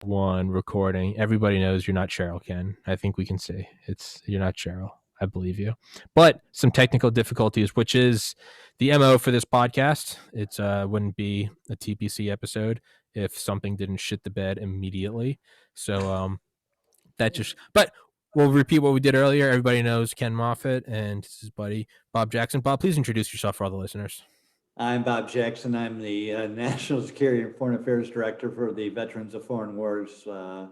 One recording. Everybody knows you're not Cheryl, Ken. I think we can say you're not Cheryl. I believe you. But some technical difficulties, which is the MO for this podcast. It's wouldn't be a TPC episode if something didn't shit the bed immediately. So that just but we'll repeat what we did earlier. Everybody knows Ken Moffitt and his buddy Bob Jackson. Bob, please introduce yourself for all the listeners. I'm Bob Jackson. I'm the National Security and Foreign Affairs Director for the Veterans of Foreign Wars, a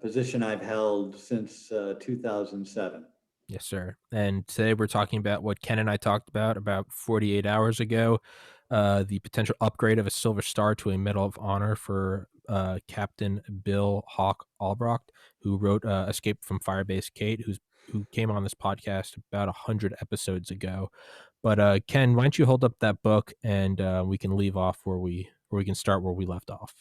position I've held since 2007. Yes, sir. And today we're talking about what Ken and I talked about 48 hours ago, the potential upgrade of a Silver Star to a Medal of Honor for Captain Bill Hawk Albrocht, who wrote Escape from Firebase Kate, who came on this podcast about 100 episodes ago. But Ken, why don't you hold up that book and we can leave off where we can start where we left off.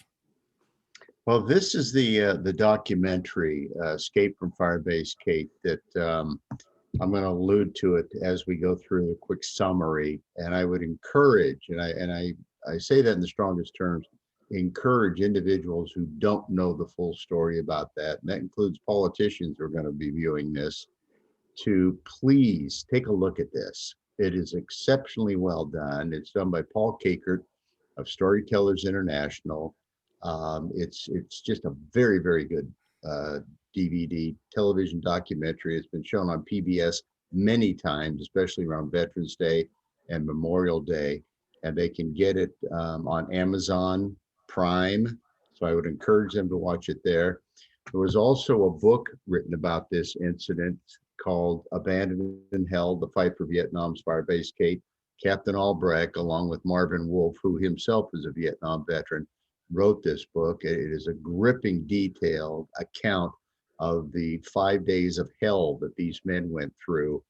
Well, this is the documentary "Escape from Firebase Kate" that I'm going to allude to it as we go through a quick summary. And I would encourage, and I say that in the strongest terms, encourage individuals who don't know the full story about that, and that includes politicians who are going to be viewing this, to please take a look at this. It is exceptionally well done. It's done by Paul Kakert of Storytellers International. It's just a very, very good DVD television documentary. It's been shown on PBS many times, especially around Veterans Day and Memorial Day, and they can get it on Amazon Prime. So I would encourage them to watch it there. There was also a book written about this incident called Abandoned and Held, The Fight for Vietnam's Firebase Kate. Captain Albrecht, along with Marvin Wolf, who himself is a Vietnam veteran, wrote this book. It is a gripping, detailed account of the 5 days of hell that these men went through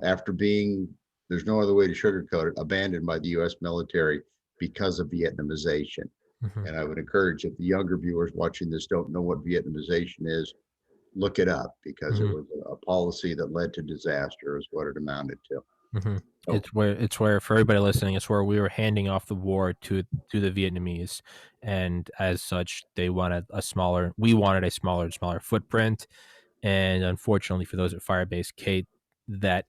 after being, there's no other way to sugarcoat it, abandoned by the U.S. military because of Vietnamization. Mm-hmm. And I would encourage, if the younger viewers watching this don't know what Vietnamization is, look it up, because mm-hmm. it was a policy that led to disaster, is what it amounted to. Mm-hmm. Oh. It's where for everybody listening, it's where we were handing off the war to the Vietnamese, and as such, we wanted a smaller footprint, and unfortunately for those at Firebase Kate, that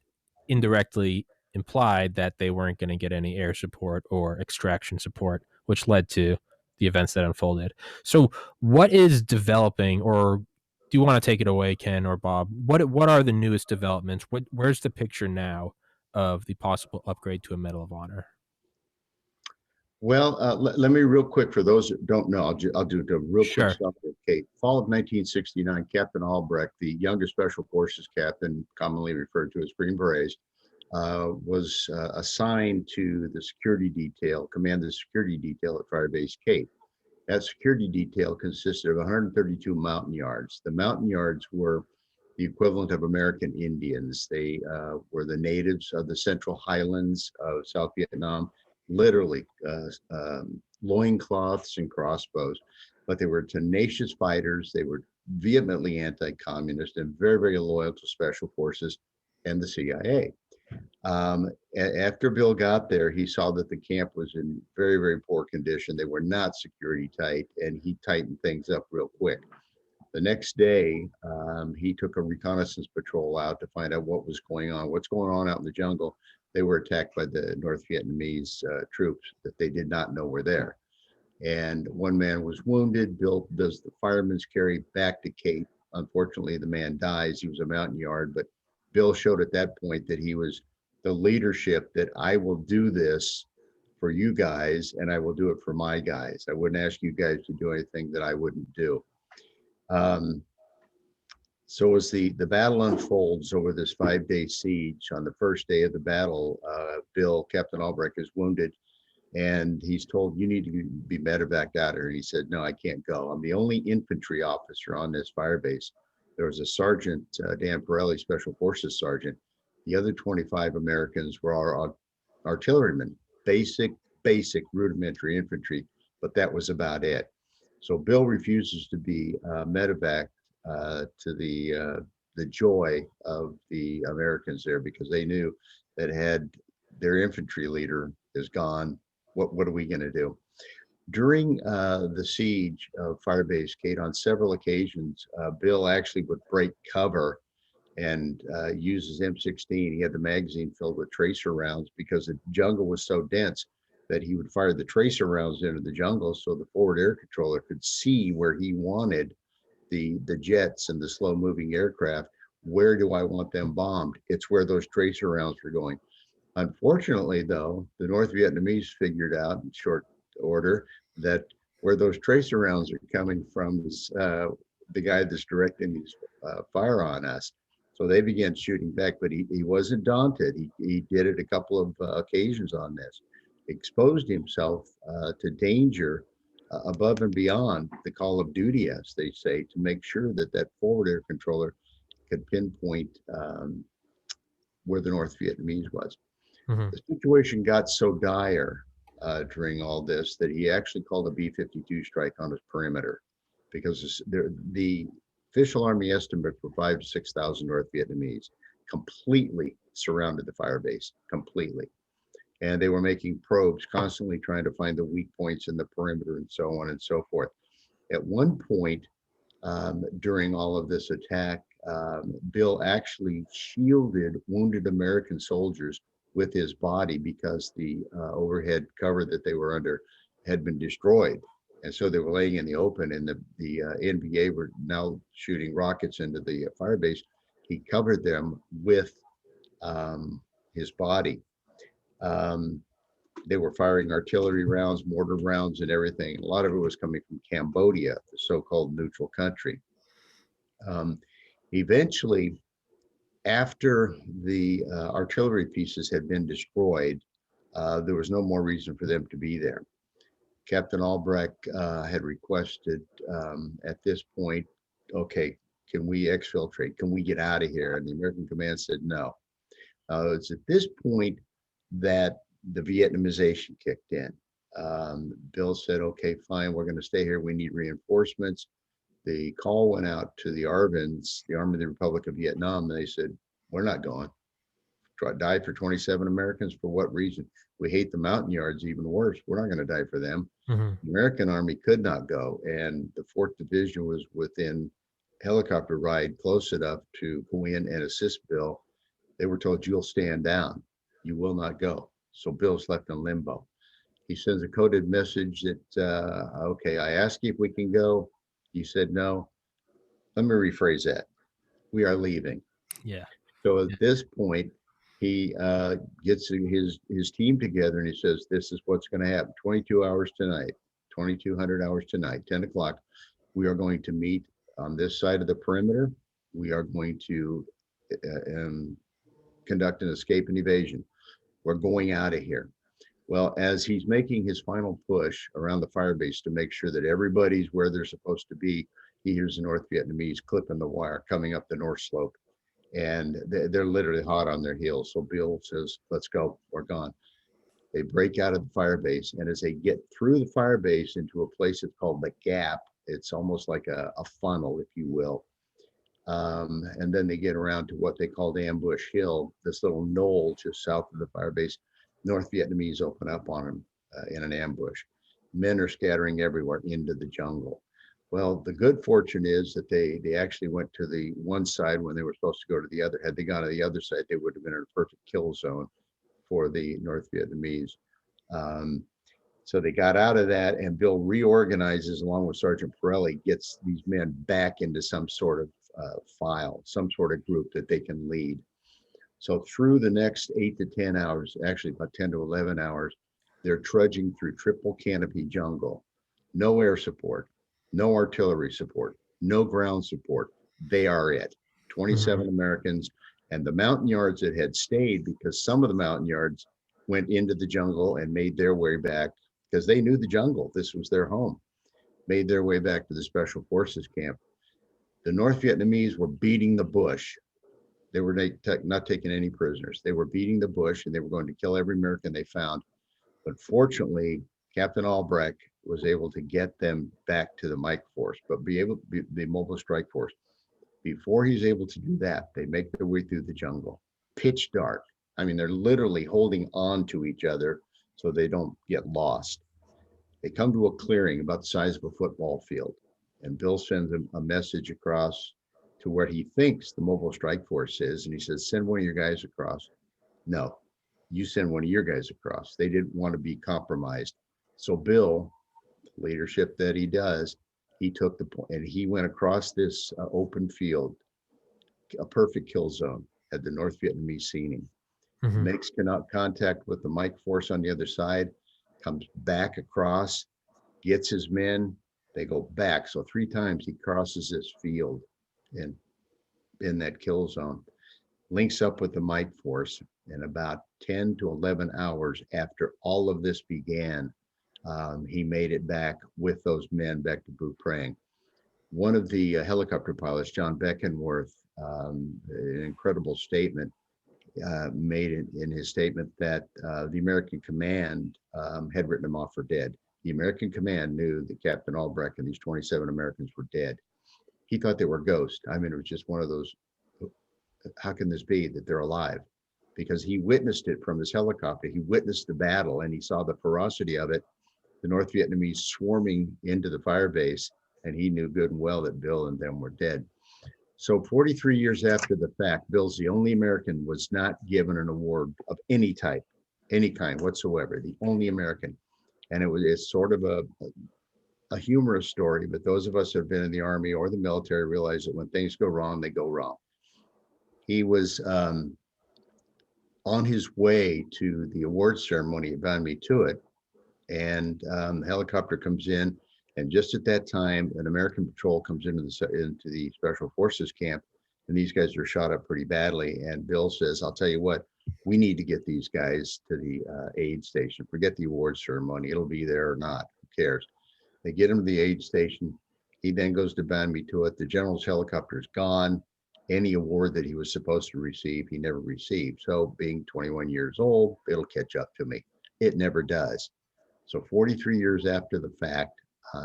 indirectly implied that they weren't going to get any air support or extraction support, which led to the events that unfolded. So, what is developing, or do you want to take it away, Ken or Bob? What are the newest developments? Where's the picture now of the possible upgrade to a Medal of Honor? Well, let me real quick, for those that don't know, I'll do a real Sure. quick summary. Kate, fall of 1969, Captain Albrecht, the youngest Special Forces captain, commonly referred to as Green Berets, was assigned to the security detail, command the security detail at Firebase Kate. That security detail consisted of 132 mountain yards. The mountain yards were the equivalent of American Indians. They were the natives of the Central Highlands of South Vietnam, literally loincloths and crossbows, but they were tenacious fighters. They were vehemently anti-communist and very, very loyal to Special Forces and the CIA. After Bill got there, he saw that the camp was in very, very poor condition. They were not security tight, and he tightened things up real quick. The next day, he took a reconnaissance patrol out to find out what was going on. What's going on out in the jungle? They were attacked by the North Vietnamese troops that they did not know were there. And one man was wounded. Bill does the fireman's carry back to Kate. Unfortunately, the man dies. He was a mountain yard, but Bill showed at that point that he was the leadership, that I will do this for you guys, and I will do it for my guys. I wouldn't ask you guys to do anything that I wouldn't do. So as the battle unfolds over this 5-day siege, on the first day of the battle, Captain Albrecht, is wounded, and he's told, you need to be medevaced out here. And he said, no, I can't go. I'm the only infantry officer on this fire base. There was a sergeant, Dan Pirelli, Special Forces sergeant. The other 25 Americans were our artillerymen, basic rudimentary infantry, but that was about it. So Bill refuses to be medevaced to the joy of the Americans there, because they knew that had their infantry leader is gone, what are we going to do? During the siege of Firebase Kate, on several occasions, Bill actually would break cover and use his M16. He had the magazine filled with tracer rounds because the jungle was so dense that he would fire the tracer rounds into the jungle so the forward air controller could see where he wanted the jets and the slow moving aircraft. Where do I want them bombed? It's where those tracer rounds were going. Unfortunately, though, the North Vietnamese figured out in short order that where those tracer rounds are coming from is the guy that's directing his fire on us. So they began shooting back, but he wasn't daunted. He did it a couple of occasions on this, exposed himself to danger above and beyond the call of duty, as they say, to make sure that that forward air controller could pinpoint where the North Vietnamese was. Mhm. The situation got so dire during all this that he actually called a B-52 strike on his perimeter because the official Army estimate for 5,000 to 6,000 North Vietnamese completely surrounded the fire base, completely. And they were making probes, constantly trying to find the weak points in the perimeter and so on and so forth. At one point during all of this attack, Bill actually shielded wounded American soldiers with his body because the overhead cover that they were under had been destroyed. And so they were laying in the open, and the NVA were now shooting rockets into the firebase. He covered them with his body. Um, they were firing artillery rounds, mortar rounds, and everything. A lot of it was coming from Cambodia, the so-called neutral country. Um, Eventually, after the artillery pieces had been destroyed, there was no more reason for them to be there. Captain Albrecht had requested at this point, okay, can we exfiltrate? Can we get out of here? And the American command said no. It's at this point that the Vietnamization kicked in. Bill said, okay, fine, we're going to stay here. We need reinforcements. The call went out to the ARVNs, the Army of the Republic of Vietnam. And they said, we're not going. Die for 27 Americans for what reason? We hate the mountain yards even worse. We're not going to die for them. Mhm. The American Army could not go. And the 4th Division was within helicopter ride close enough to go in and assist Bill. They were told, you'll stand down. You will not go. So Bill's left in limbo. He sends a coded message that, okay, I asked you if we can go. You said no. Let me rephrase that. We are leaving. Yeah. So Yeah. at this point, he gets his team together and he says, this is what's going to happen. 22 hours tonight, 2,200 hours tonight, 10 o'clock. We are going to meet on this side of the perimeter. We are going to conduct an escape and evasion. We're going out of here. Well, as he's making his final push around the firebase to make sure that everybody's where they're supposed to be, he hears the North Vietnamese clipping the wire coming up the north slope. And they're literally hot on their heels. So Bill says, let's go, we're gone. They break out of the firebase. And as they get through the firebase into a place that's called the Gap, it's almost like a funnel, if you will. And then they get around to what they called Ambush Hill, this little knoll just south of the firebase. North Vietnamese open up on them in an ambush. Men are scattering everywhere into the jungle. Well, the good fortune is that they actually went to the one side when they were supposed to go to the other. Had they gone to the other side, they would have been in a perfect kill zone for the North Vietnamese. So they got out of that, and Bill reorganizes along with Sergeant Pirelli, gets these men back into some sort of file, some sort of group that they can lead. So through the next 8 to 10 hours, actually about 10 to 11 hours, they're trudging through triple canopy jungle. No air support, no artillery support, no ground support. They are it. 27 Mhm. Americans, and the mountain yards that had stayed, because some of the mountain yards went into the jungle and made their way back because they knew the jungle. This was their home. Made their way back to the Special Forces camp. The North Vietnamese were beating the bush. They were not taking any prisoners. They were beating the bush, and they were going to kill every American they found. But fortunately, Captain Albrecht was able to get them back to the Mike Force, but the Mobile Strike Force. Before he's able to do that, they make their way through the jungle, pitch dark. I mean, they're literally holding on to each other so they don't get lost. They come to a clearing about the size of a football field, and Bill sends him a message across to where he thinks the mobile strike force is, and he says, send one of your guys across. No, you send one of your guys across. They didn't want to be compromised. So Bill, leadership that he does, he took the point and he went across this open field, a perfect kill zone, had the North Vietnamese seen him. Mhm. Makes contact with the Mike force on the other side, comes back across, gets his men, they go back. So 3 times he crosses this field and in that kill zone, links up with the Mike force, and about 10 to 11 hours after all of this began, he made it back with those men back to Buprang. One of the helicopter pilots, John Beckenworth, an incredible statement, made it in his statement that the American command had written him off for dead. The American command knew that Captain Albrecht and these 27 Americans were dead. He thought they were ghosts. I mean, it was just one of those, how can this be that they're alive? Because he witnessed it from his helicopter. He witnessed the battle and he saw the ferocity of it, the North Vietnamese swarming into the fire base, and he knew good and well that Bill and them were dead. So 43 years after the fact, Bill's the only American was not given an award of any type, any kind whatsoever, the only American. And it's sort of a humorous story, but those of us who have been in the Army or the military realize that when things go wrong, they go wrong. He was on his way to the award ceremony at Van Metuit, and the helicopter comes in, and just at that time, an American patrol comes into the Special Forces camp, and these guys are shot up pretty badly. And Bill says, I'll tell you what, we need to get these guys to the aid station. Forget the award ceremony. It'll be there or not. Who cares? They get him to the aid station. He then goes to Ban Me to it. The general's helicopter is gone. Any award that he was supposed to receive, he never received. So being 21 years old, it'll catch up to me. It never does. So 43 years after the fact,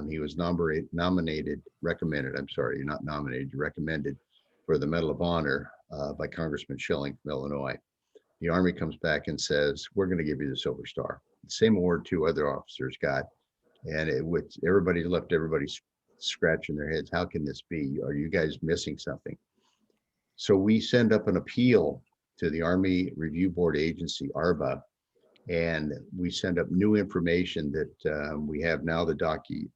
he was recommended for the Medal of Honor by Congressman Schilling from Illinois. The Army comes back and says, we're going to give you the Silver Star. The same award 2 other officers got. And everybody scratching their heads. How can this be? Are you guys missing something? So we send up an appeal to the Army Review Board agency, ARBA, and we send up new information that we have now, the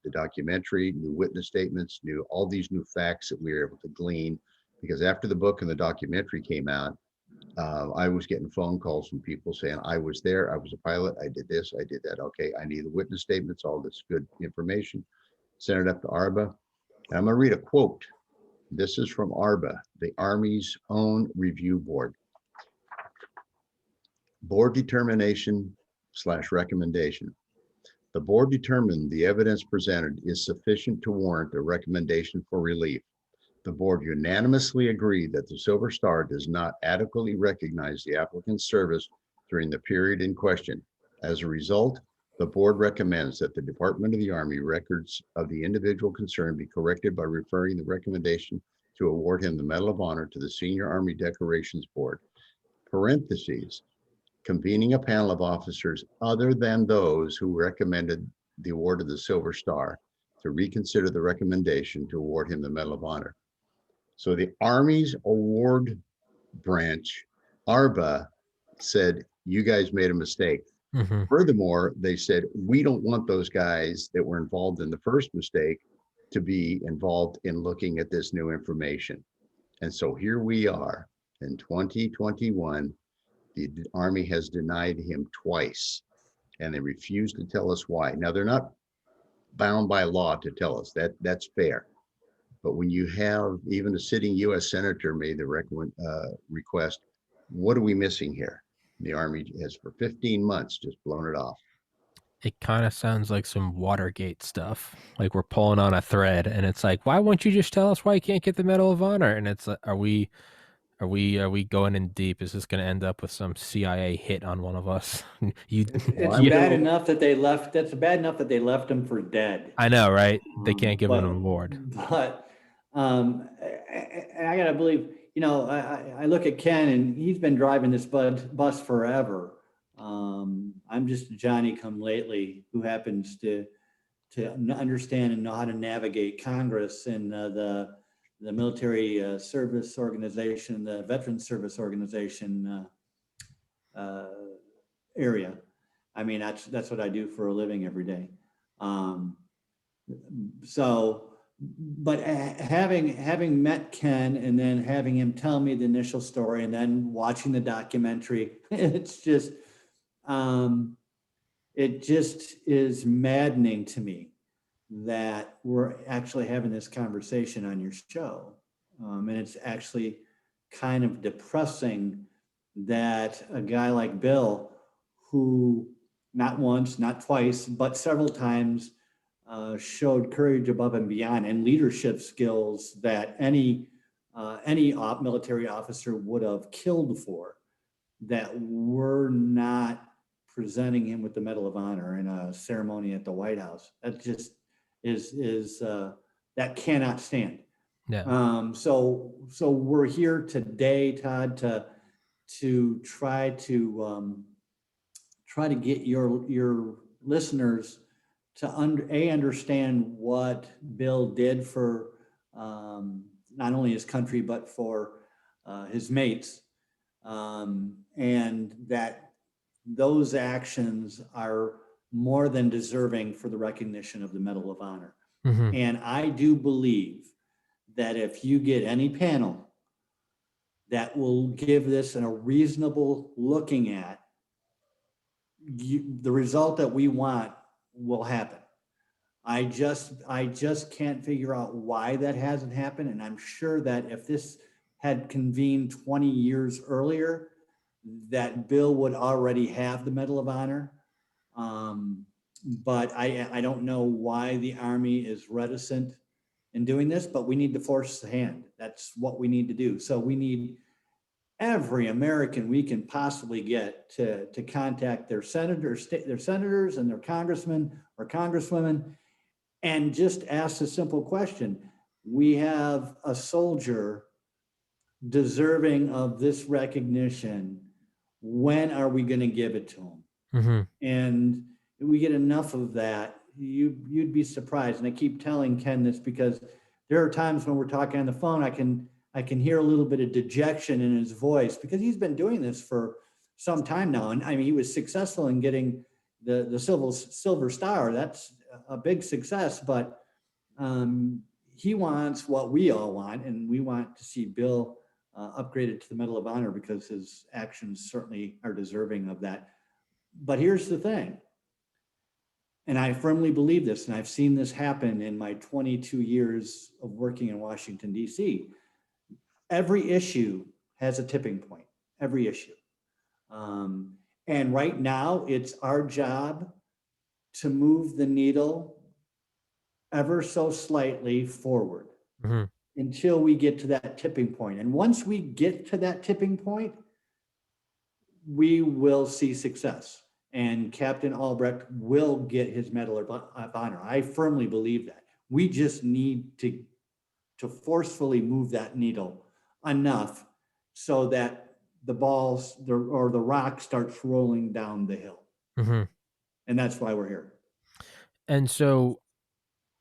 documentary, new witness statements, all these new facts that we were able to glean. Because after the book and the documentary came out, I was getting phone calls from people saying, I was there, I was a pilot, I did this, I did that. Okay, I need the witness statements, all this good information. Send it up to ARBA. And I'm going to read a quote. This is from ARBA, the Army's own review board. Board determination / recommendation. The board determined the evidence presented is sufficient to warrant a recommendation for relief. The board unanimously agreed that the Silver Star does not adequately recognize the applicant's service during the period in question. As a result, the board recommends that the Department of the Army records of the individual concerned be corrected by referring the recommendation to award him the Medal of Honor to the Senior Army Decorations Board. Parentheses, convening a panel of officers other than those who recommended the award of the Silver Star to reconsider the recommendation to award him the Medal of Honor. So the Army's award branch, ARBA, said, you guys made a mistake. Mm-hmm. Furthermore, they said, we don't want those guys that were involved in the first mistake to be involved in looking at this new information. And so here we are in 2021, the Army has denied him twice, and they refuse to tell us why. Now, they're not bound by law to tell us that. That's fair. But when you have even a sitting U.S. Senator made the request, what are we missing here? The Army has for 15 months just blown it off. It kind of sounds like some Watergate stuff. Like we're pulling on a thread, and it's like, why won't you just tell us why you can't get the Medal of Honor? And it's like, are we going in deep? Is this going to end up with some CIA hit on one of us? It's bad enough that they left. That's bad enough that they left him for dead. I know, right? They can't give him an award. But and I gotta believe, I look at Ken, and he's been driving this bus forever. I'm just a Johnny come lately who happens to understand and know how to navigate Congress and the military service organization, the veteran service organization area. I mean, that's what I do for a living every day. So, but having met Ken and then having him tell me the initial story and then watching the documentary, it's just, it just is maddening to me that we're actually having this conversation on your show. And it's actually kind of depressing that a guy like Bill, who not once, not twice, but several times showed courage above and beyond and leadership skills that any military officer would have killed for, that we're not presenting him with the Medal of Honor in a ceremony at the White House. That just is that cannot stand. Yeah. So we're here today, Todd, to try to get your listeners to understand what Bill did for not only his country but for his mates, and that those actions are more than deserving for the recognition of the Medal of Honor. Mm-hmm. And I do believe that if you get any panel that will give this a reasonable looking at, the result that we want will happen. I just can't figure out why that hasn't happened. And I'm sure that if this had convened 20 years earlier, that Bill would already have the Medal of Honor. But I don't know why the Army is reticent in doing this, but we need to force the hand. That's what we need to do. So we need every American we can possibly get to contact their senators and their congressmen or congresswomen and just ask a simple question. We have a soldier deserving of this recognition. When are we going to give it to him? Mm-hmm. And we get enough of that, you'd be surprised. And I keep telling Ken this because there are times when we're talking on the phone, I can hear a little bit of dejection in his voice because he's been doing this for some time now. And I mean, he was successful in getting the Silver Star. That's a big success, but he wants what we all want, and we want to see Bill upgraded to the Medal of Honor because his actions certainly are deserving of that. But here's the thing, and I firmly believe this, and I've seen this happen in my 22 years of working in Washington, D.C. Every issue has a tipping point, every issue. And right now, it's our job to move the needle ever so slightly forward until we get to that tipping point. And once we get to that tipping point, we will see success. And Captain Albrecht will get his Medal of Honor. I firmly believe that. We just need to forcefully move that needle enough so that the balls or the rock starts rolling down the hill. Mm-hmm. And that's why we're here. And so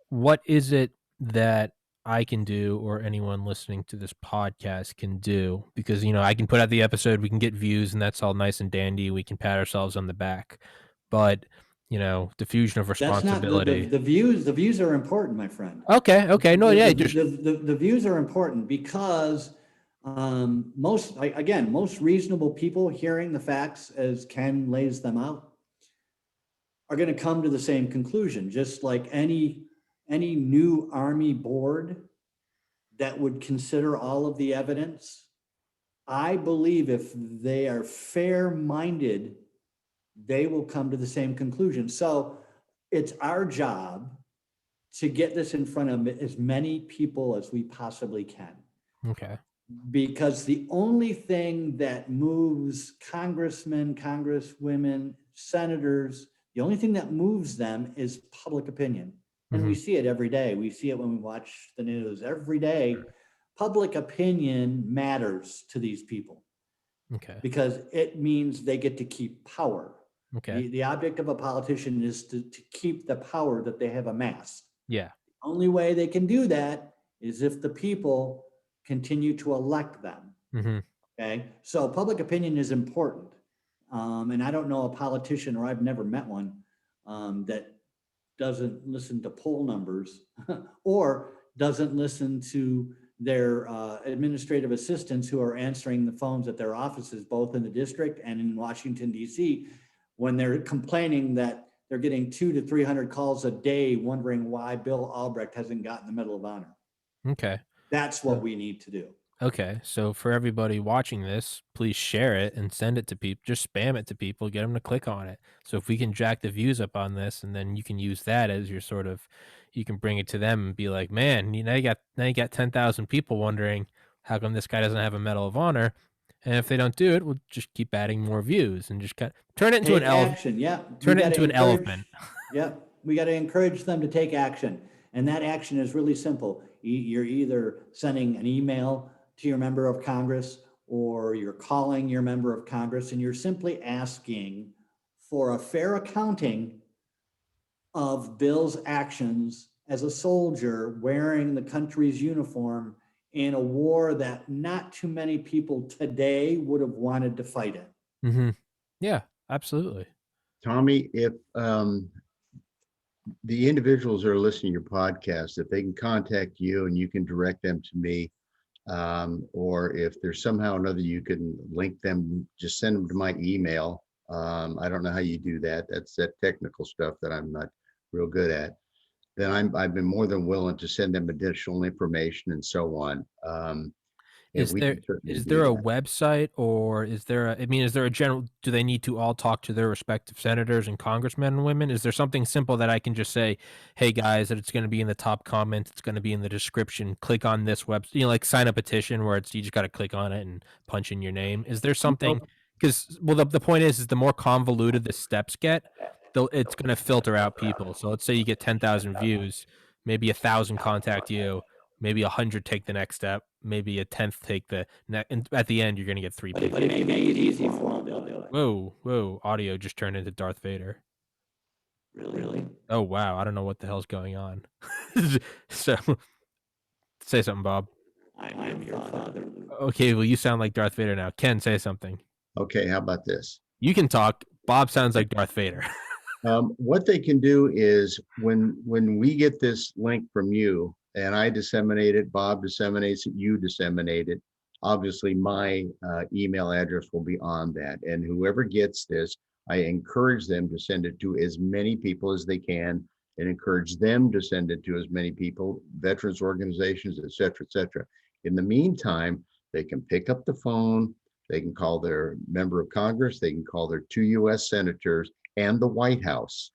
what is it that I can do or anyone listening to this podcast can do? Because, I can put out the episode, we can get views, and that's all nice and dandy. We can pat ourselves on the back. But, diffusion of responsibility. That's not the views are important, my friend. Okay. No, yeah. The views are important because most reasonable people hearing the facts as Ken lays them out are going to come to the same conclusion, just like any new Army board that would consider all of the evidence. I believe if they are fair-minded, they will come to the same conclusion. So it's our job to get this in front of as many people as we possibly can. Okay. Because the only thing that moves congressmen, congresswomen, senators, the only thing that moves them is public opinion. And we see it every day. We see it when we watch the news every day. Public opinion matters to these people. Okay. Because it means they get to keep power. Okay. The object of a politician is to keep the power that they have amassed. Yeah. Only way they can do that is if the people continue to elect them. Mm-hmm. Okay, so public opinion is important. And I don't know a politician, or I've never met one, that doesn't listen to poll numbers or doesn't listen to their administrative assistants who are answering the phones at their offices, both in the district and in Washington, D.C., when they're complaining that they're getting 200 to 300 calls a day wondering why Bill Albrecht hasn't gotten the Medal of Honor. Okay. That's what we need to do. Okay, so for everybody watching this, please share it and send it to people. Just spam it to people, get them to click on it. So if we can jack the views up on this, and then you can use that as your sort of, you can bring it to them and be like, man, now you got 10,000 people wondering how come this guy doesn't have a Medal of Honor, and if they don't do it, we'll just keep adding more views and just turn it into an elephant. Action, yeah. Turn it into an elephant. Yeah, we got to encourage them to take action, and that action is really simple. You're either sending an email to your member of Congress, or you're calling your member of Congress, and you're simply asking for a fair accounting of Bill's actions as a soldier wearing the country's uniform in a war that not too many people today would have wanted to fight in. Mm-hmm. Yeah, absolutely. Tommy, if the individuals that are listening to your podcast, if they can contact you and you can direct them to me, or if there's somehow or another you can link them, just send them to my email. I don't know how you do that. That's that technical stuff that I'm not real good at. Then I've been more than willing to send them additional information and so on. Is there a website, or is there a general, do they need to all talk to their respective senators and congressmen and women? Is there something simple that I can just say, hey guys, that it's going to be in the top comment, it's going to be in the description, click on this website, like sign a petition where you just got to click on it and punch in your name? Is there something, because, well, the point is the more convoluted the steps get, it's going to filter out people. So let's say you get 10,000 views, maybe 1,000 contact you, maybe 100 take the next step, maybe a 10th take the next, and at the end you're gonna get 3 people. But it make it easy for them. They'll do it. Whoa! Audio just turned into Darth Vader. Really? Oh wow! I don't know what the hell's going on. So, say something, Bob. I'm your father. Okay, well you sound like Darth Vader now. Ken, say something. Okay, how about this? You can talk. Bob sounds like Darth Vader. What they can do is when we get this link from you, and I disseminate it, Bob disseminates it, you disseminate it. Obviously, my email address will be on that. And whoever gets this, I encourage them to send it to as many people as they can, and encourage them to send it to as many people, veterans organizations, et cetera, et cetera. In the meantime, they can pick up the phone, they can call their member of Congress, they can call their 2 US senators and the White House.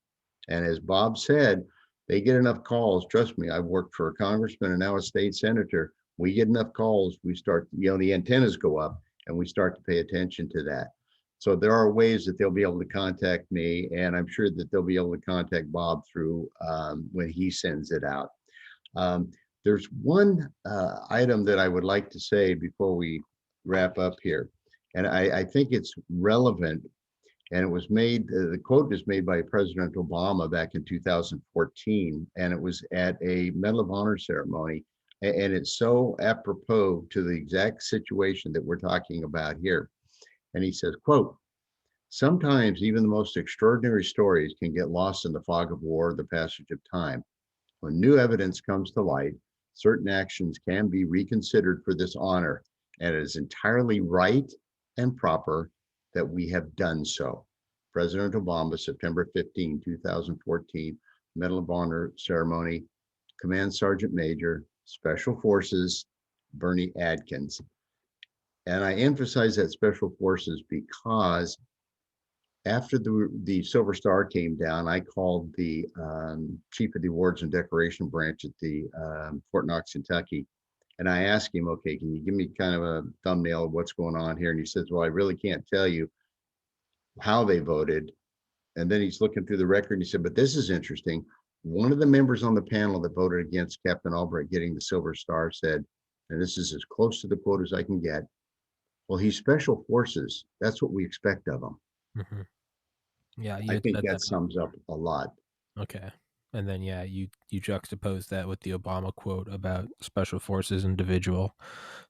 And as Bob said, they get enough calls. Trust me, I've worked for a congressman and now a state senator. We get enough calls, we start, the antennas go up and we start to pay attention to that. So there are ways that they'll be able to contact me, and I'm sure that they'll be able to contact Bob through when he sends it out. There's one item that I would like to say before we wrap up here, and I think it's relevant. And it was made, the quote is made by President Obama back in 2014, and it was at a Medal of Honor ceremony. And it's so apropos to the exact situation that we're talking about here. And he says, quote, "Sometimes even the most extraordinary stories can get lost in the fog of war, the passage of time. When new evidence comes to light, certain actions can be reconsidered for this honor, and it is entirely right and proper that we have done so." President Obama, September 15, 2014, Medal of Honor ceremony, Command Sergeant Major, Special Forces, Bernie Adkins. And I emphasize that Special Forces because after the Silver Star came down, I called the chief of the Awards and Decoration branch at the Fort Knox, Kentucky. And I asked him, okay, can you give me kind of a thumbnail of what's going on here? And he says, well, I really can't tell you how they voted. And then he's looking through the record and he said, but this is interesting. One of the members on the panel that voted against Captain Albrecht getting the Silver Star said, and this is as close to the quote as I can get, well, he's Special Forces. That's what we expect of him. Mm-hmm. Yeah, you I had think said that that. sums up a lot. Okay. And then yeah, you juxtapose that with the Obama quote about special forces individual.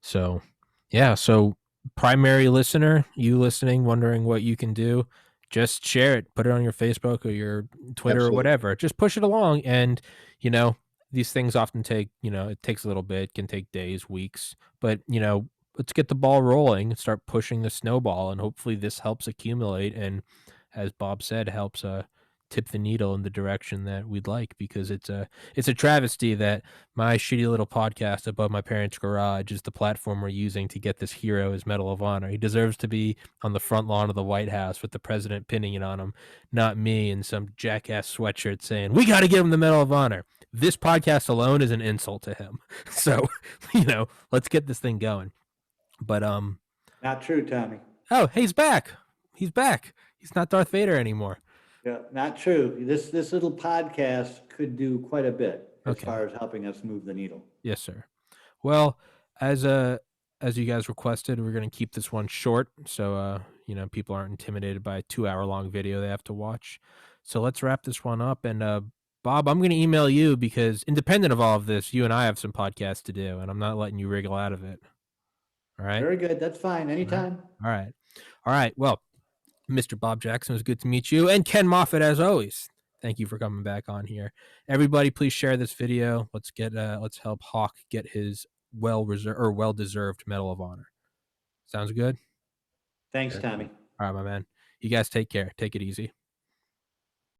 So, yeah, so primary listener, you listening, wondering what you can do, just share it, put it on your Facebook or your Twitter or Absolutely. whatever. Just push it along and, you know, these things often take, it takes a little bit, can take days, weeks, but, let's get the ball rolling and start pushing the snowball and hopefully this helps accumulate and as Bob said helps tip the needle in the direction that we'd like because it's a travesty that my shitty little podcast above my parents' garage is the platform we're using to get this hero his Medal of Honor. He deserves to be on the front lawn of the White House with the president pinning it on him, not me in some jackass sweatshirt saying, we got to give him the Medal of Honor. This podcast alone is an insult to him. So, let's get this thing going. But, Not true, Tommy. oh, hey, he's back. He's back. He's not Darth Vader anymore. Yeah, not true. This little podcast could do quite a bit as Okay. far as helping us move the needle. Yes, sir. Well, as you guys requested, we're going to keep this one short so people aren't intimidated by a 2-hour long video they have to watch. So let's wrap this one up and Bob, I'm going to email you because independent of all of this, you and I have some podcasts to do and I'm not letting you wriggle out of it. All right? Very good. That's fine. Anytime. All right. All right. Well, Mr. Bob Jackson, it was good to meet you. And Ken Moffat, as always. Thank you for coming back on here. Everybody, please share this video. Let's help Hawk get his well-deserved Medal of Honor. Sounds good? Thanks, Tommy. All right, my man. You guys take care. Take it easy.